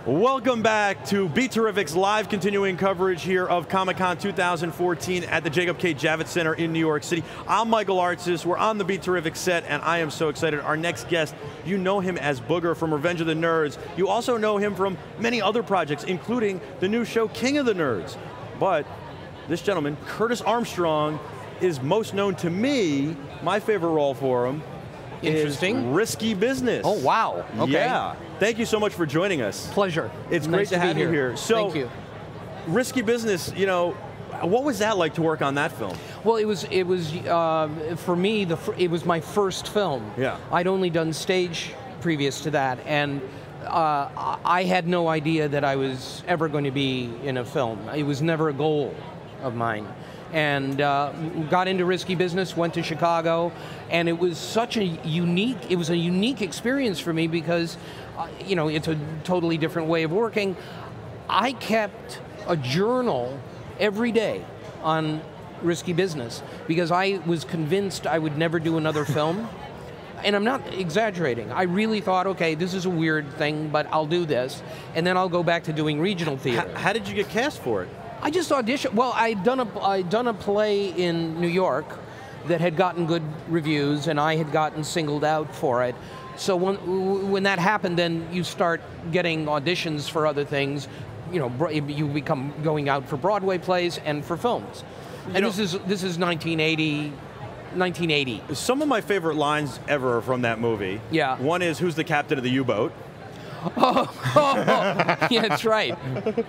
Welcome back to BeTerrific's live continuing coverage here of Comic Con 2014 at the Jacob K. Javits Center in New York City. I'm Michael Artsis. We're on the BeTerrific set, and I am so excited. Our next guest, you know him as Booger from Revenge of the Nerds. You also know him from many other projects, including the new show King of the Nerds. But this gentleman, Curtis Armstrong, is most known to me. My favorite role for him is Risky Business. Oh, wow. Okay. Yeah. Thank you so much for joining us. Pleasure. It's great to have you here. So, thank you. Risky Business, you know, what was that like to work on that film? Well, it was for me, it was my first film. Yeah. I'd only done stage previous to that, and I had no idea that I was ever going to be in a film. It was never a goal of mine. And got into Risky Business, went to Chicago, and it was such a unique experience for me because, you know, it's a totally different way of working. I kept a journal every day on Risky Business because I was convinced I would never do another film. And I'm not exaggerating. I really thought, okay, this is a weird thing, but I'll do this, and then I'll go back to doing regional theater. How did you get cast for it? I just auditioned. Well, I'd done a play in New York that had gotten good reviews, and I had gotten singled out for it. So when that happened, then you start getting auditions for other things. You know, you become going out for Broadway plays and for films. And this is 1980. Some of my favorite lines ever from that movie. Yeah. One is, "Who's the captain of the U-boat?" Oh, yeah, that's right.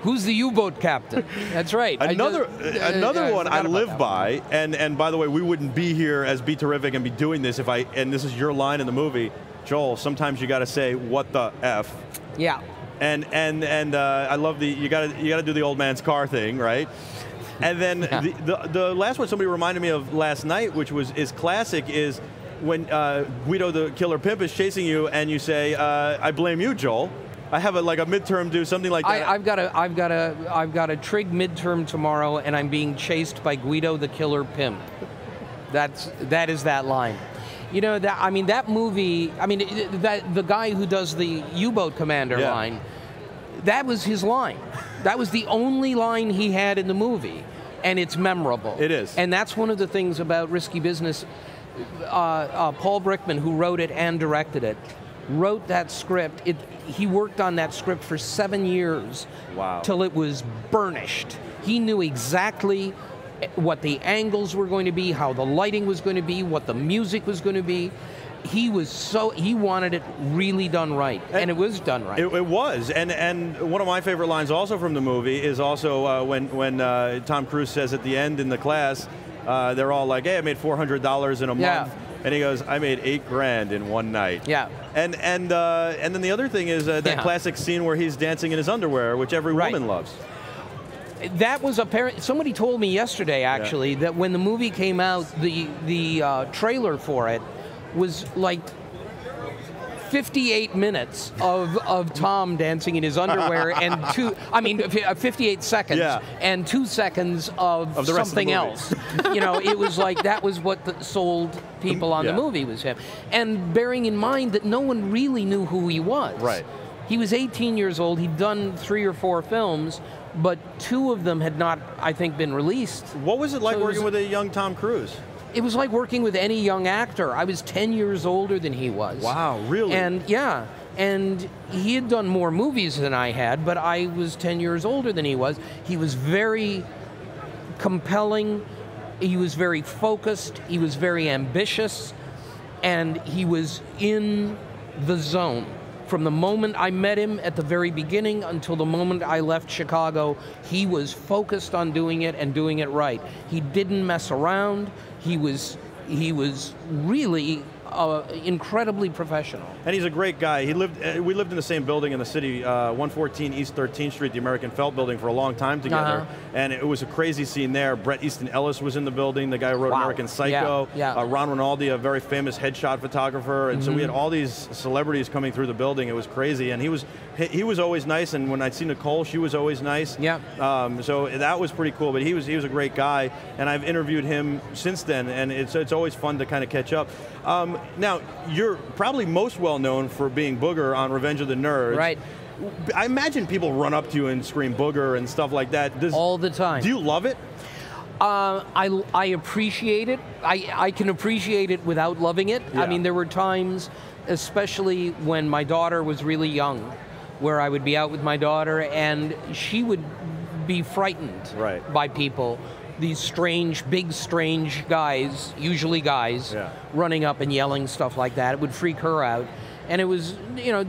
Who's the U-boat captain? That's right. Another one I live by, and by the way, we wouldn't be here as BeTerrific and be doing this if and this is your line in the movie, Joel, sometimes you got to say, "What the F?" Yeah. And I love you got to do the old man's car thing, right? And then the last one somebody reminded me of last night, which is classic, is when Guido the Killer Pimp is chasing you, and you say, "I blame you, Joel." I have like a midterm do something like that. I've got a trig midterm tomorrow, and I'm being chased by Guido the Killer Pimp. That is that line. You know, that movie. I mean, the guy who does the U-boat commander line, that was his line. That was the only line he had in the movie, and it's memorable. It is. And that's one of the things about Risky Business. Paul Brickman, who wrote it and directed it, wrote that script. He worked on that script for 7 years. Wow. Till it was burnished. He knew exactly what the angles were going to be, how the lighting was going to be, what the music was going to be. He wanted it really done right, and it was done right. It was, and one of my favorite lines also from the movie is also when Tom Cruise says at the end in the class, they're all like, "Hey, I made $400 in a month," and he goes, "I made $8 grand in one night." Yeah. And then the other thing is that classic scene where he's dancing in his underwear, which every woman loves. That was apparent. Somebody told me yesterday, actually, that when the movie came out, the trailer for it was like 58 minutes of Tom dancing in his underwear and 58 seconds and 2 seconds of the rest something of the else. You know, it was like that was what sold people on the movie was him. And bearing in mind that no one really knew who he was. Right. He was 18 years old. He'd done 3 or 4 films, but 2 of them had not, I think, been released. What was it like working with a young Tom Cruise? It was like working with any young actor. I was 10 years older than he was. Wow, really? And and he had done more movies than I had, but I was 10 years older than he was. He was very compelling. He was very focused. He was very ambitious, and he was in the zone. From the moment I met him at the very beginning until the moment I left Chicago, he was focused on doing it and doing it right. He didn't mess around. He was really incredibly professional. And he's a great guy. We lived in the same building in the city, 114 East 13th Street, the American Felt Building, for a long time together. And it was a crazy scene there. Bret Easton Ellis was in the building, the guy who wrote American Psycho. Ron Rinaldi, a very famous headshot photographer. And so we had all these celebrities coming through the building. It was crazy. And he was he was always nice, and when I'd see Nicole, she was always nice. Yeah. So that was pretty cool, but he was a great guy, and I've interviewed him since then, and it's always fun to kind of catch up. Now, you're probably most well known for being Booger on Revenge of the Nerds. Right. I imagine people run up to you and scream Booger and stuff like that. All the time. Do you love it? I appreciate it. I can appreciate it without loving it. Yeah. I mean, there were times, especially when my daughter was really young, where I would be out with my daughter and she would be frightened by people. These strange, big, strange guys, usually guys, running up and yelling stuff like that. It would freak her out. And it was,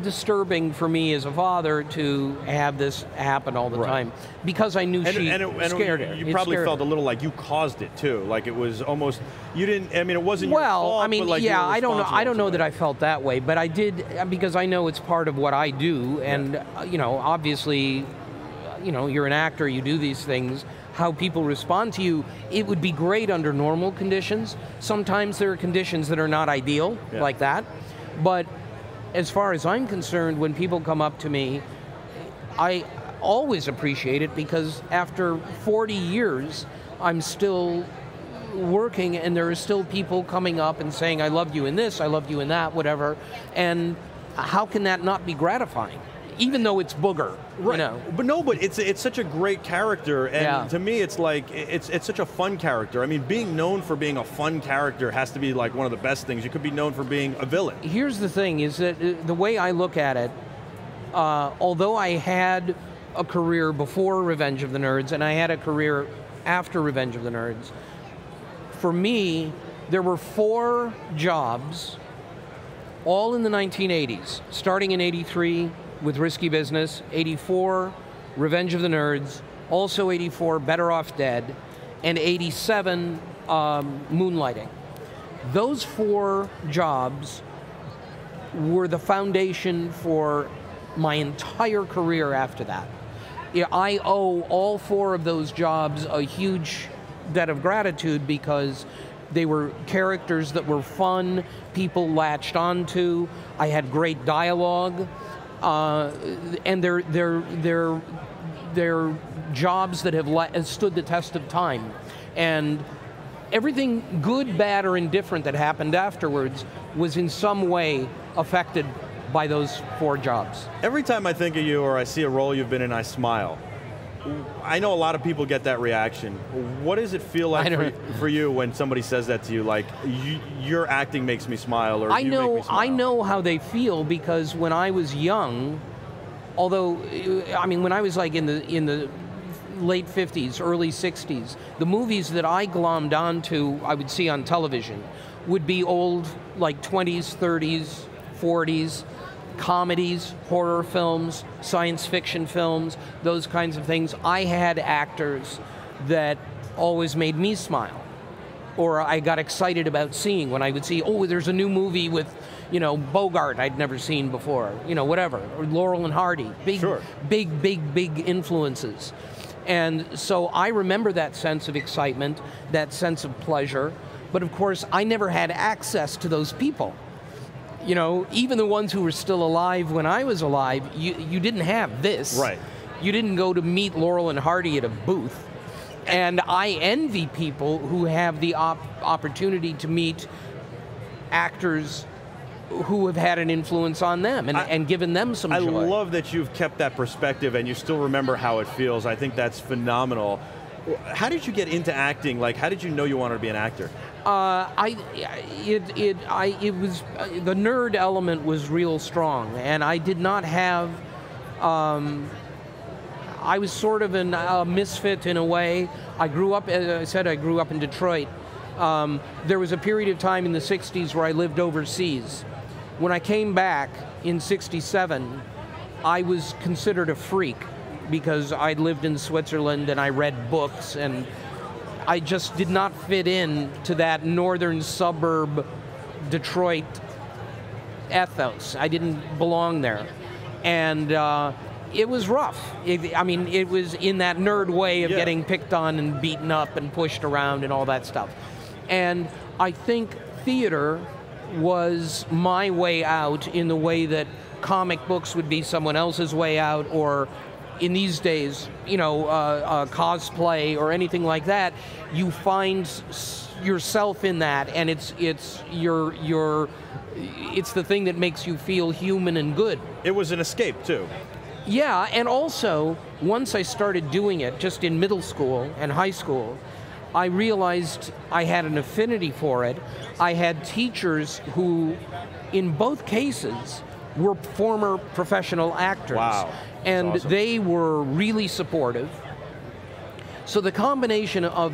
disturbing for me as a father to have this happen all the time, because I knew she scared her. You probably felt a little like you caused it too, like it was almost, you didn't, I mean, it wasn't your fault. Well, I mean, but like yeah, I don't know that I felt that way, but I did, because I know it's part of what I do, and, obviously, you're an actor, you do these things. How people respond to you, it would be great under normal conditions. Sometimes there are conditions that are not ideal, like that, but as far as I'm concerned, when people come up to me, I always appreciate it, because after 40 years, I'm still working and there are still people coming up and saying, I loved you in this, I loved you in that, whatever. And how can that not be gratifying? Even though it's Booger, But it's such a great character, and to me, it's like it's such a fun character. I mean, being known for being a fun character has to be like one of the best things. You could be known for being a villain. Here's the thing: is that the way I look at it, although I had a career before Revenge of the Nerds and I had a career after Revenge of the Nerds, for me, there were 4 jobs, all in the 1980s, starting in '83. With Risky Business, '84, Revenge of the Nerds, also '84, Better Off Dead, and '87, Moonlighting. Those 4 jobs were the foundation for my entire career after that. I owe all 4 of those jobs a huge debt of gratitude, because they were characters that were fun, people latched onto, I had great dialogue. And they're jobs that have stood the test of time, and everything good, bad, or indifferent that happened afterwards was in some way affected by those 4 jobs. Every time I think of you or I see a role you've been in, I smile. I know a lot of people get that reaction. What does it feel like for you when somebody says that to you, like, your acting makes me smile, or you make me smile? I know how they feel, because when I was young, although, I mean, when I was like in the late 50s, early 60s, the movies that I glommed onto, I would see on television, would be old, like 20s, 30s, 40s, comedies, horror films, science fiction films, those kinds of things. I had actors that always made me smile, or I got excited about seeing when I would see, oh, there's a new movie with, Bogart I'd never seen before, whatever, or Laurel and Hardy, big influences. And so I remember that sense of excitement, that sense of pleasure, but of course I never had access to those people. Even the ones who were still alive when I was alive, you didn't have this. Right. You didn't go to meet Laurel and Hardy at a booth. And I envy people who have the opportunity to meet actors who have had an influence on them and given them some joy. I love that you've kept that perspective and you still remember how it feels. I think that's phenomenal. How did you get into acting? Like, how did you know you wanted to be an actor? It was the nerd element was real strong, and I did not have. I was sort of a misfit in a way. I grew up, as I said, I grew up in Detroit. There was a period of time in the '60s where I lived overseas. When I came back in '67, I was considered a freak, because I'd lived in Switzerland and I read books, and I just did not fit in to that northern suburb Detroit ethos. I didn't belong there. And it was rough. It was in that nerd way of getting picked on and beaten up and pushed around and all that stuff. And I think theater was my way out, in the way that comic books would be someone else's way out, or in these days, cosplay or anything like that, you find yourself in that, and it's the thing that makes you feel human and good. It was an escape too. Yeah, and also, once I started doing it, just in middle school and high school, I realized I had an affinity for it. I had teachers who, in both cases, were former professional actors. Wow. And awesome. They were really supportive. So the combination of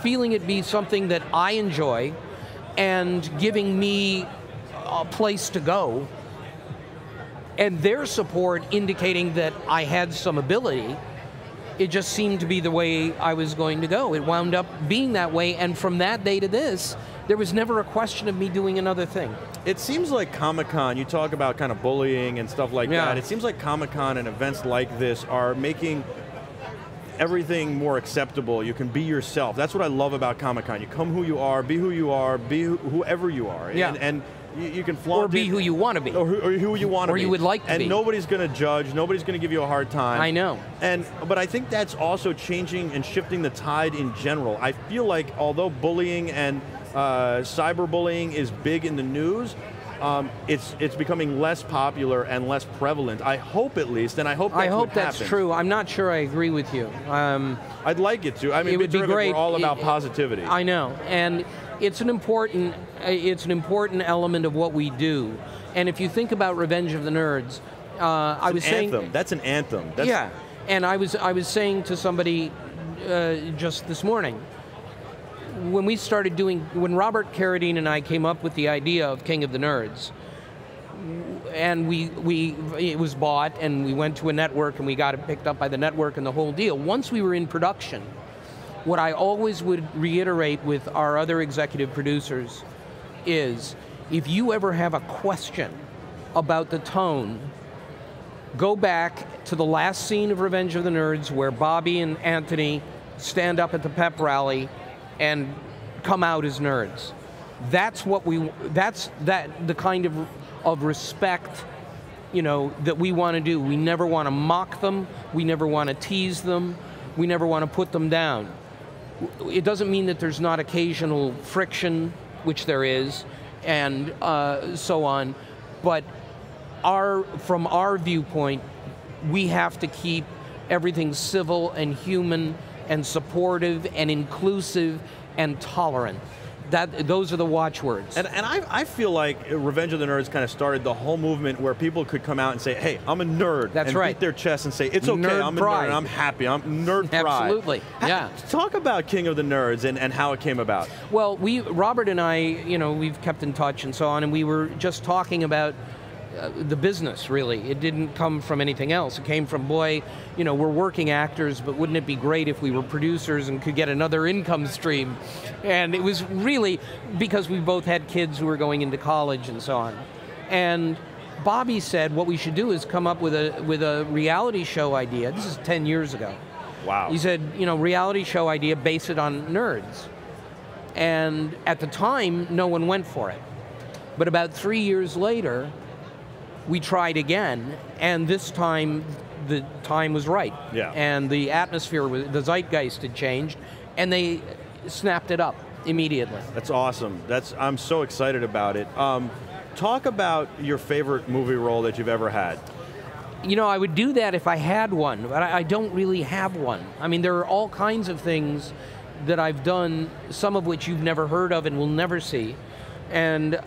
feeling it be something that I enjoy and giving me a place to go, and their support indicating that I had some ability, it just seemed to be the way I was going to go. It wound up being that way, and from that day to this, there was never a question of me doing another thing. It seems like Comic-Con, you talk about kind of bullying and stuff like that, it seems like Comic-Con and events like this are making everything more acceptable. You can be yourself. That's what I love about Comic-Con. You come who you are, be whoever you are. Yeah. And you can flaunt or be who you want to be. Or who you want to be. Or you would like to be. And nobody's going to judge, nobody's going to give you a hard time. I know. But I think that's also changing and shifting the tide in general. I feel like although bullying and cyberbullying is big in the news, it's becoming less popular and less prevalent. I hope, at least, and I hope that's true. I'm not sure I agree with you. I'd like it to. I mean, it would be great. We're all about positivity. I know, and it's an important element of what we do. And if you think about Revenge of the Nerds, I was saying that's an anthem. Yeah, and I was saying to somebody just this morning, when when Robert Carradine and I came up with the idea of King of the Nerds, and it was bought, and we went to a network, and we got it picked up by the network and the whole deal. Once we were in production, what I always would reiterate with our other executive producers is, if you ever have a question about the tone, go back to the last scene of Revenge of the Nerds where Bobby and Anthony stand up at the pep rally and come out as nerds. That's the kind of respect, that we want to do. We never want to mock them. We never want to tease them. We never want to put them down. It doesn't mean that there's not occasional friction, which there is, and so on. But from our viewpoint, we have to keep everything civil and human and supportive and inclusive and tolerant. Those are the watchwords. And I feel like Revenge of the Nerds kind of started the whole movement where people could come out and say, hey, I'm a nerd. That's right. Beat their chest and say, it's okay, nerd I'm pride. a nerd, and I'm happy, I'm nerd pride. Absolutely, yeah. Talk about King of the Nerds and how it came about. Well, Robert and I, we've kept in touch and so on, and we were just talking about the business, really. It didn't come from anything else. It came from, we're working actors, but wouldn't it be great if we were producers and could get another income stream? And it was really because we both had kids who were going into college and so on. And Bobby said what we should do is come up with a reality show idea. This is 10 years ago. Wow. He said, reality show idea, base it on nerds. And at the time, no one went for it. But about 3 years later, we tried again, and this time the time was right. Yeah. And the atmosphere, the zeitgeist had changed, and they snapped it up immediately. That's awesome. I'm so excited about it. Talk about your favorite movie role that you've ever had. I would do that if I had one, but I don't really have one. I mean, there are all kinds of things that I've done, some of which you've never heard of and will never see. And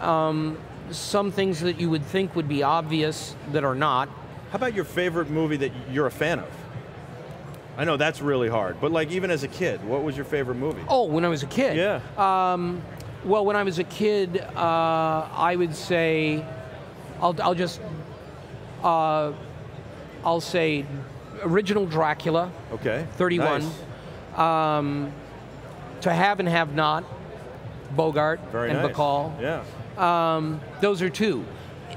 some things that you would think would be obvious that are not. How about your favorite movie that you're a fan of? I know that's really hard, but like even as a kid, what was your favorite movie? Oh, when I was a kid? Yeah. Well, when I was a kid, I would say, I'll say original Dracula. Okay. 31. Nice. To Have and Have Not, Bogart. Very and nice. Bacall. Yeah. Those are two.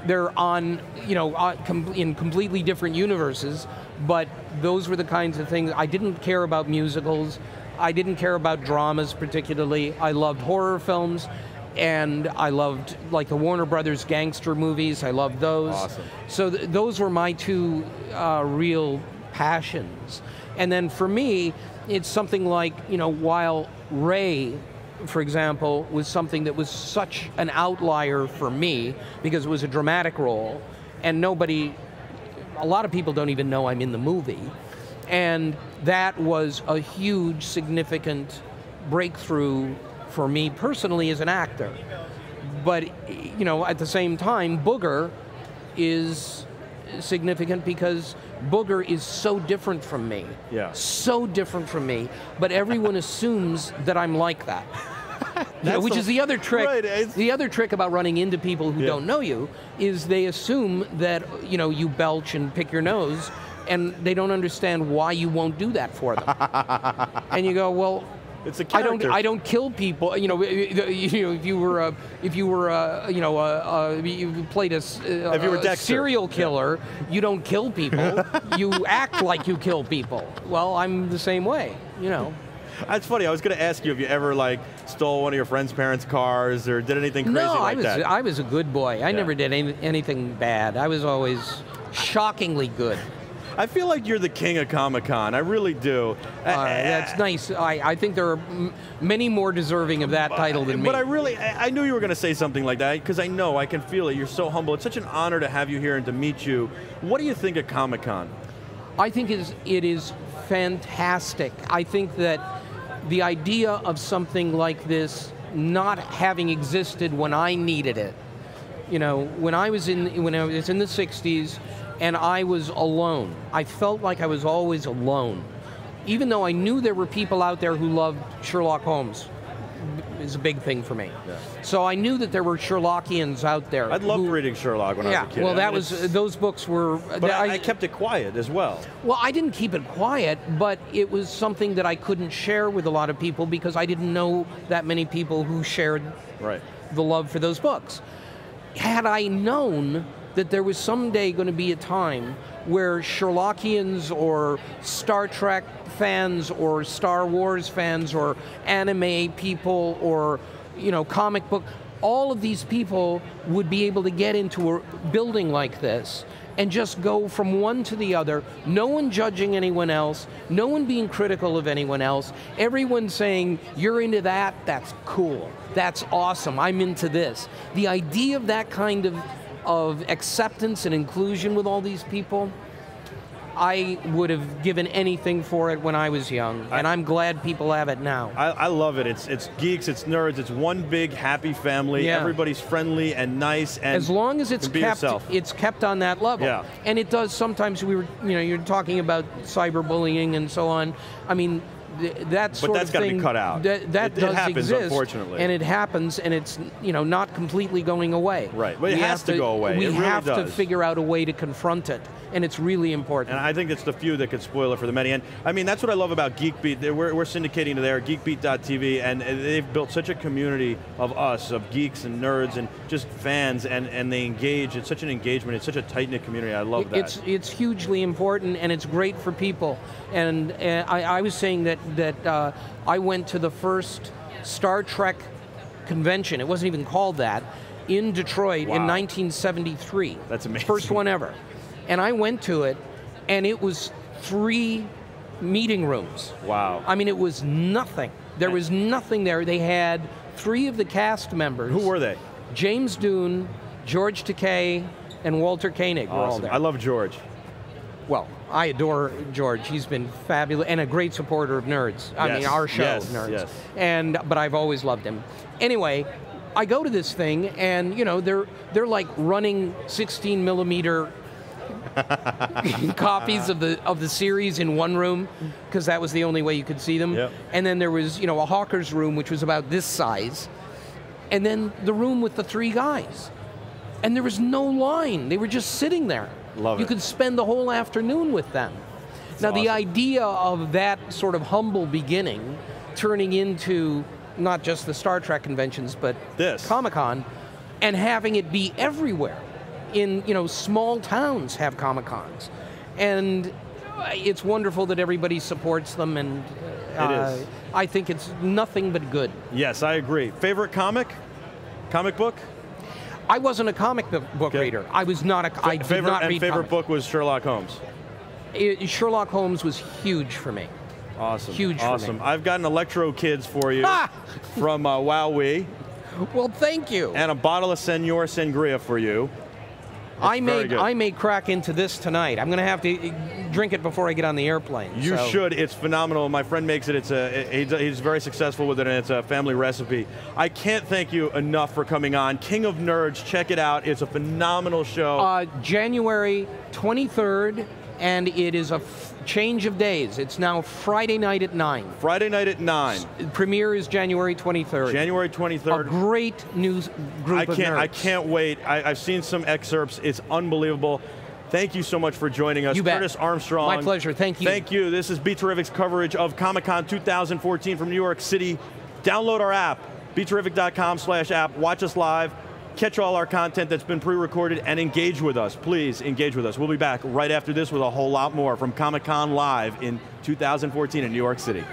They're on, in completely different universes, but those were the kinds of things. I didn't care about musicals. I didn't care about dramas particularly. I loved horror films. and I loved like the Warner Brothers gangster movies. I loved those. Awesome. So those were my two real passions. And then for me, it's something like, while Ray, for example, was something that was such an outlier for me because it was a dramatic role, and a lot of people don't even know I'm in the movie. And that was a huge, significant breakthrough for me personally as an actor. But, at the same time, Booger is significant because Booger is so different from me. Yeah. So different from me. But everyone assumes that I'm like that. Which is the other trick. Right, the other trick about running into people who don't know you is they assume that you belch and pick your nose, and they don't understand why you won't do that for them. And you go, well, it's a character. I don't kill people. If you played a serial killer, you don't kill people. You act like you kill people. Well, I'm the same way. That's funny. I was going to ask you if you ever stole one of your friend's parents' cars or did anything crazy like that. No, I was a good boy. I never did anything bad. I was always shockingly good. I feel like you're the king of Comic-Con. I really do. That's nice. I think there are many more deserving of that title than me. But I knew you were going to say something like that because I can feel it. You're so humble. It's such an honor to have you here and to meet you. What do you think of Comic-Con? I think it is fantastic. I think that the idea of something like this not having existed when I needed it. When I was in the 60s and I was alone, I felt like I was always alone. Even though I knew there were people out there who loved Sherlock Holmes. Is a big thing for me. Yeah. So I knew that there were Sherlockians out there. I'd loved reading Sherlock when I was a kid. Well, those books were... But I kept it quiet as well. Well, I didn't keep it quiet, but it was something that I couldn't share with a lot of people because I didn't know that many people who shared the love for those books. Had I known that there was someday going to be a time where Sherlockians or Star Trek fans or Star Wars fans or anime people or comic book, all of these people would be able to get into a building like this and just go from one to the other, no one judging anyone else, no one being critical of anyone else, everyone saying, you're into that, that's cool, that's awesome, I'm into this. The idea of that kind of acceptance and inclusion with all these people, I would have given anything for it when I was young, and I'm glad people have it now. I love it. It's geeks, it's nerds, it's one big happy family. Yeah. Everybody's friendly and nice, and as long as it's kept on that level. Yeah. And it does sometimes. You're talking about cyberbullying and so on. I mean, that sort but that's got to be cut out. That does happens, exist, unfortunately, and it happens, and it's not completely going away. Right, but it has to go away. We really have does. to figure out a way to confront it, and it's really important. And I think it's the few that could spoil it for the many. And I mean, that's what I love about GeekBeat. We're syndicating to there, geekbeat.tv, and they've built such a community of us, of geeks and nerds and just fans, and they engage. It's such an engagement. It's such a tight-knit community. I love that. It's hugely important, and it's great for people. And I was saying that I went to the first Star Trek convention. It wasn't even called that, in Detroit in 1973. That's amazing. First one ever. And I went to it, and it was 3 meeting rooms. Wow. I mean, it was nothing. There was nothing there. They had 3 of the cast members. Who were they? James Doohan, George Takei, and Walter Koenig were all there. I love George. Well, I adore George. He's been fabulous and a great supporter of nerds. I mean, our show, Nerds. Yes. But I've always loved him. Anyway, I go to this thing, and they're like running 16 millimeter copies of the series in one room because that was the only way you could see them. Yep. And then there was a hawker's room which was about this size, and then the room with the 3 guys, and there was no line. They were just sitting there. Love it. You could spend the whole afternoon with them. Now, awesome. The idea of that sort of humble beginning turning into not just the Star Trek conventions, but Comic-Con, and having it be everywhere. In small towns have Comic-Cons, and it's wonderful that everybody supports them, and it is. I think it's nothing but good. Yes, I agree. Favorite comic? Comic book? I wasn't a comic book reader. I was not a. I did not read favorite comics. book was Sherlock Holmes. Sherlock Holmes was huge for me. Awesome. Huge for Awesome. me. I've got an Electro Kids for you from Wowee. Well, thank you. And a bottle of Senor Sangria for you. I may crack into this tonight. I'm going to have to drink it before I get on the airplane. You should. It's phenomenal. My friend makes it. He's very successful with it, and it's a family recipe. I can't thank you enough for coming on. King of Nerds, check it out. It's a phenomenal show. January 23rd, and it is a change of days. It's now Friday night at 9. Friday night at 9. Premiere is January 23rd. January 23rd. A great news group of nerds. I can't wait. I've seen some excerpts. It's unbelievable. Thank you so much for joining us. You bet. Curtis Armstrong. My pleasure. Thank you. Thank you. This is BeTerrific's coverage of Comic Con 2014 from New York City. Download our app, BeTerrific.com/app. Watch us live. Catch all our content that's been pre-recorded and engage with us. Please engage with us. We'll be back right after this with a whole lot more from Comic Con Live in 2014 in New York City.